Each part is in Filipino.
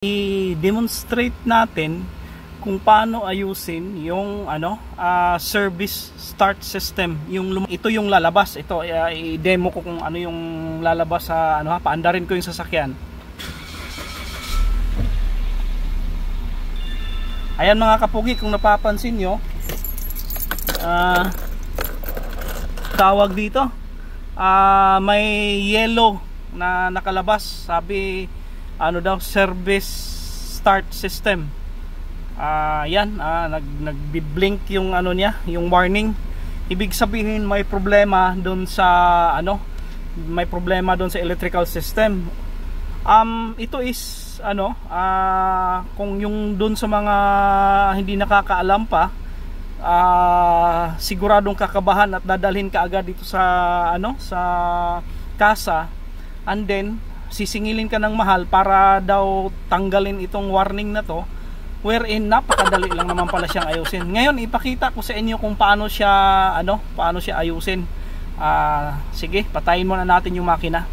I-demonstrate natin kung paano ayusin yung service start system. Ito yung lalabas. Ito i-demo ko kung ano yung lalabas sa paandarin ko yung sasakyan. Ayan mga kapugi, kung napapansin nyo, tawag dito, may yellow na nakalabas. Sabi service start system. Yan, nagbi-blink yung yung warning. Ibig sabihin may problema doon sa electrical system. Ito is kung yung doon sa mga hindi nakakaalam pa, siguradong kakabahan at dadalhin ka agad dito sa sa kasa, and then sisingilin ka ng mahal para daw tanggalin itong warning na to, wherein napakadali lang naman pala siyang ayusin. Ngayon ipakita ko sa inyo kung paano siya ayusin. Sige, patayin muna natin yung makina.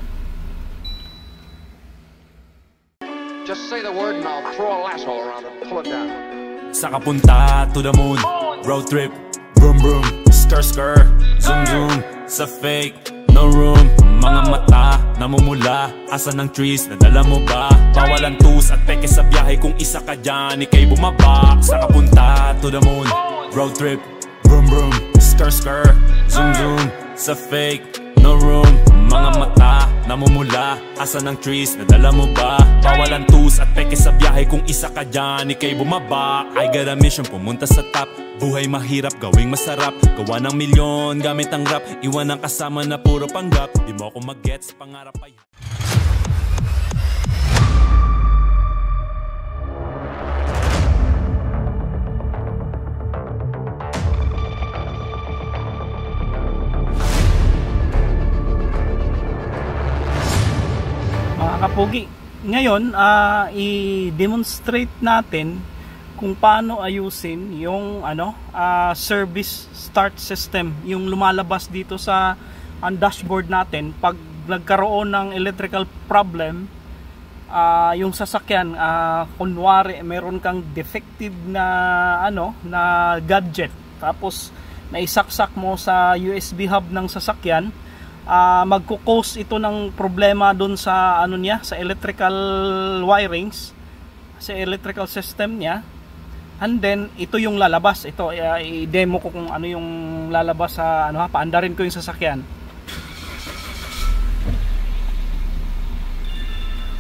Just say the word and I'll throw a lasso around and pull it down. Sa kapunta to the moon, road trip, vroom vroom, skr skr, zoom zoom, sa fake, no room. Mga mata, namumula, asa ng trees, nadala mo ba? Bawalan tus at peke sa biyahe, kung isa ka dyan, ikay bumaba. Sa kapunta to the moon, road trip, vroom vroom, skr skr, zoom zoom, sa fake, no room. Mga mata, namumula, asa ng trees, nadala mo ba? Bawalan tus at peke sa biyahe, kung isa ka dyan, ikay bumaba. I got a mission, pumunta sa top. Buhay mahirap, gawing masarap. Gawa ng milyon, gamit ang rap. Iwan ang kasama na puro panggap. Di mo ako mag-gets, pangarap ay mga kapugi. Ngayon, i-demonstrate natin kung paano ayusin yung service start system, yung lumalabas dito sa dashboard natin pag nagkaroon ng electrical problem. Yung sasakyan, kunwari meron kang defective na na gadget, tapos naisaksak mo sa USB hub ng sasakyan, magko-cause ito ng problema dun sa sa electrical wirings, sa electrical system niya. And then ito yung lalabas. Ito i-demo ko kung ano yung lalabas sa paandarin ko yung sasakyan.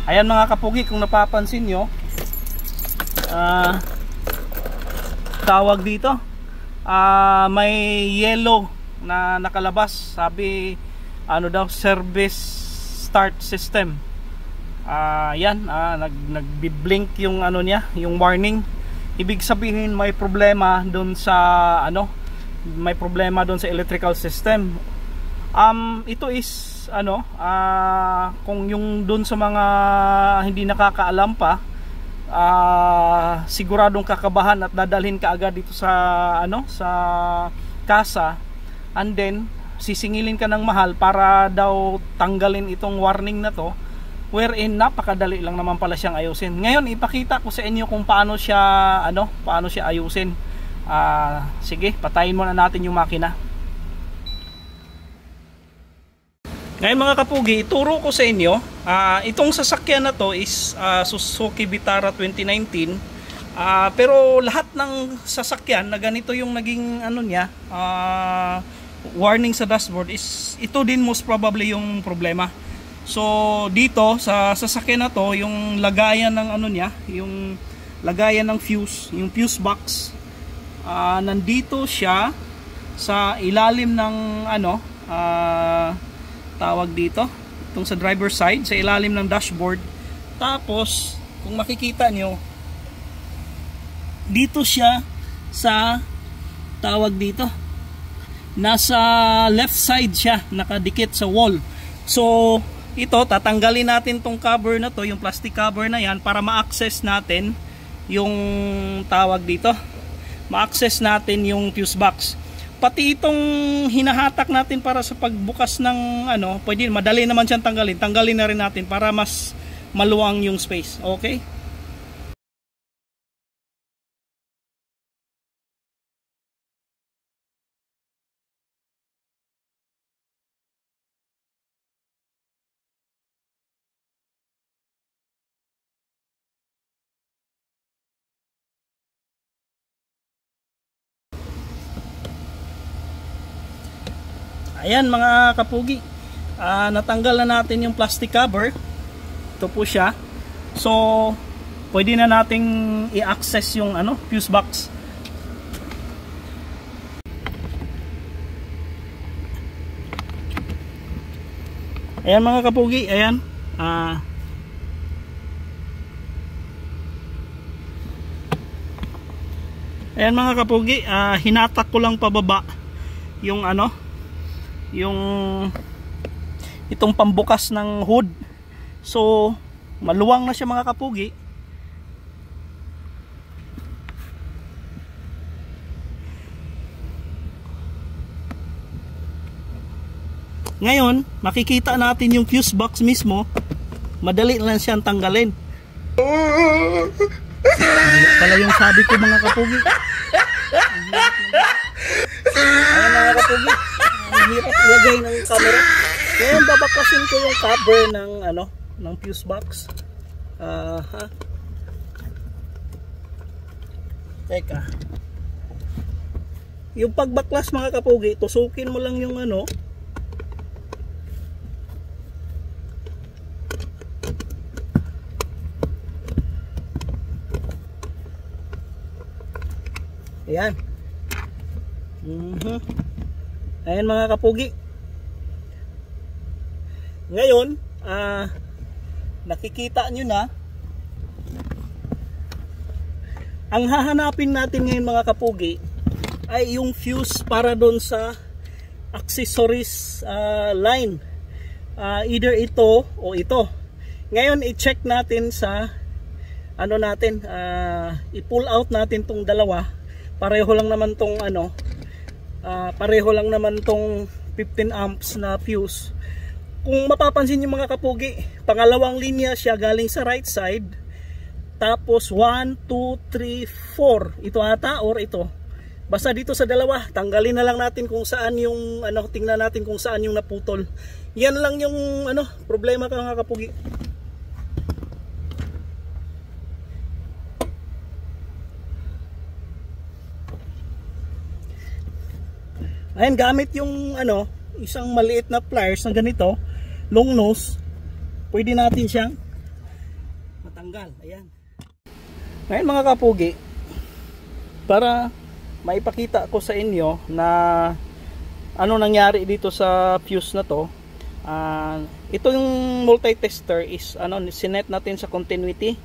Ayan mga kapugi, kung napapansin nyo, tawag dito, may yellow na nakalabas. Sabi service start system. Yan, nagbi-blink yung yung warning. Ibig sabihin may problema doon sa sa electrical system. Ito is kung yung doon sa mga hindi nakakaalam pa, siguradong kakabahan at dadalhin ka agad dito sa sa kasa, and then sisingilin ka ng mahal para daw tanggalin itong warning na to, wherein napakadali lang naman pala siyang ayusin. Ngayon ipakita ko sa inyo kung paano siya ayusin. Sige, patayin muna natin yung makina. Ngayon mga kapugi, ituro ko sa inyo, itong sasakyan na to is Suzuki Vitara 2019. Pero lahat ng sasakyan na ganito yung naging niya, warning sa dashboard, is ito din most probably yung problema. So dito sa sasakyan na to, yung lagayan ng niya, yung lagayan ng fuse, yung fuse box, nandito siya sa ilalim ng tawag dito, itong sa driver side, sa ilalim ng dashboard. Tapos kung makikita nyo, dito siya sa tawag dito, nasa left side siya, nakadikit sa wall. So ito, tatanggalin natin tong cover na to, yung plastic cover na yan, para ma-access natin yung tawag dito, ma-access natin yung fuse box. Pati itong hinahatak natin para sa pagbukas ng pwede, madali naman siyang tanggalin. Tanggalin na rin natin para mas maluwang yung space. Okay? Ayan mga kapugi, natanggal na natin yung plastic cover. Ito po siya. So pwede na nating i-access yung fuse box. Ayan mga kapugi, ayan. Ayan mga kapugi, hinatak ko lang pababa yung yung itong pambukas ng hood. So maluwang na siya mga kapugi. Ngayon makikita natin yung fuse box mismo. Madali lang siyang tanggalin. Pala yung sabi ko mga kapugi. Ayan mga kapugi, ang hirap ilagay ng camera. Ngayon babakasin ko yung cover ng ng fuse box. Teka. Yung pagbaklas mga kapugi, tusukin mo lang yung ayan. Ayan mga kapugi. Ngayon, nakikita nyo na. Ang hahanapin natin ngayon mga kapugi ay yung fuse para doon sa accessories line. Either ito o ito. Ngayon i-check natin sa i-pull out natin tong dalawa. Pareho lang naman tong pareho lang naman tong 15 amps na fuse. Kung mapapansin niyo mga kapugi, pangalawang linya siya galing sa right side. Tapos 1, 2, 3, 4. Ito ata or ito. Basta dito sa dalawa, tanggalin na lang natin kung saan yung tingnan natin kung saan yung naputol. Yan lang yung problema ka mga kapugi. Ayan, gamit yung isang maliit na pliers na ganito, long nose, pwede natin siyang matanggal. Ayan. Ngayon mga kapugi, para maipakita ko sa inyo na nangyari dito sa fuse na to, ito yung multi-tester is sinet natin sa continuity.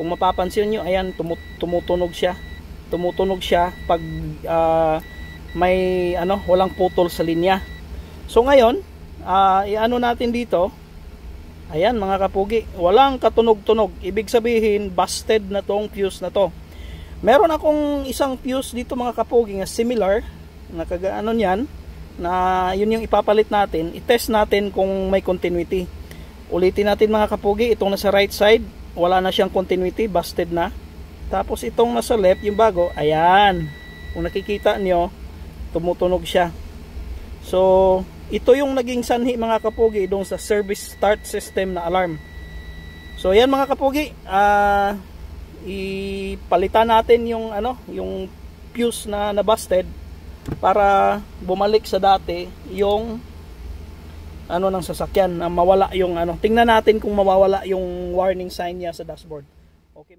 Kung mapapansin nyo, ayan, tumutunog siya. Tumutunog siya pag may walang putol sa linya. So ngayon, natin dito. Ayan mga kapugi, walang katunog-tunog. Ibig sabihin, busted na tong fuse na to. Meron akong isang fuse dito mga kapugi na similar, na niyan, na yun yung ipapalit natin. I-test natin kung may continuity. Ulitin natin mga kapugi, itong nasa right side, wala na siyang continuity, busted na. Tapos itong nasa left, yung bago, ayan. Kung nakikita nyo, tumutunog siya. So ito yung naging sanhi mga kapugi doon sa service start system na alarm. So ayan mga kapugi, ipalitan natin yung yung fuse na busted para bumalik sa dati yung ng sasakyan, na mawala yung tingnan natin kung mawawala yung warning sign niya sa dashboard. Okay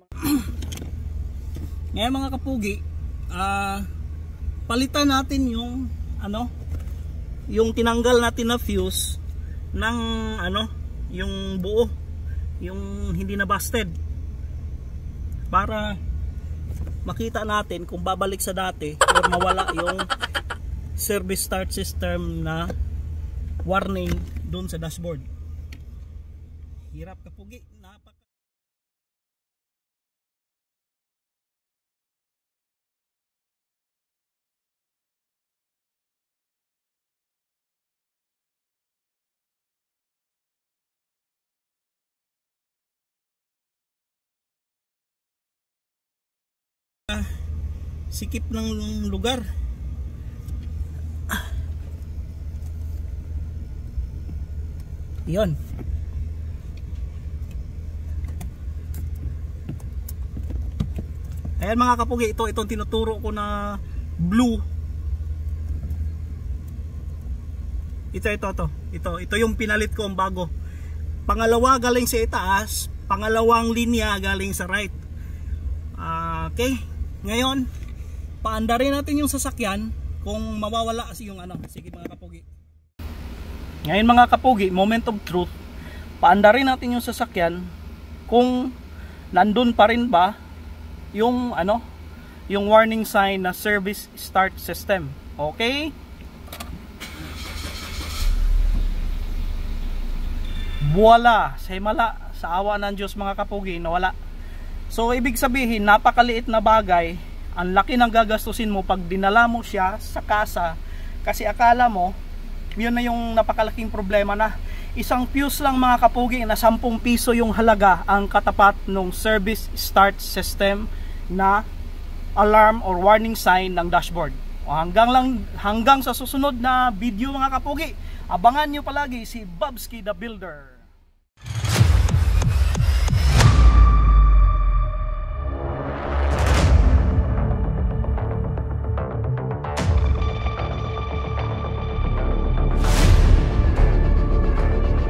ngayon mga kapugi, palitan natin yung yung tinanggal natin na fuse ng yung buo, yung hindi na busted, para makita natin kung babalik sa dati or mawala yung service start system na warning doon sa dashboard. Hirap kapugi, sikip ng lugar. Yun. Ayan mga kapugi, itong tinuturo ko na blue. Ito yung pinalit ko ang bago. Pangalawa galing sa itaas, pangalawang linya galing sa right. Okay, ngayon paandarin natin yung sasakyan kung mawawala yung ano. Sige mga kapugi. Ngayon mga kapugi, moment of truth. Paandarin natin yung sasakyan kung nandun pa rin ba yung ano, yung warning sign na service start system. Okay? Voila, sa himala, sa awa ng Diyos mga kapugi, nawala. So ibig sabihin, napakaliit na bagay, ang laki ng gagastusin mo pag dinala mo siya sa kasa, kasi akala mo yun na yung napakalaking problema na. Isang fuse lang mga kapugi na 10 piso yung halaga ang katapat ng service start system na alarm or warning sign ng dashboard. O hanggang sa susunod na video mga kapugi, abangan nyo palagi si Bobski the Builder.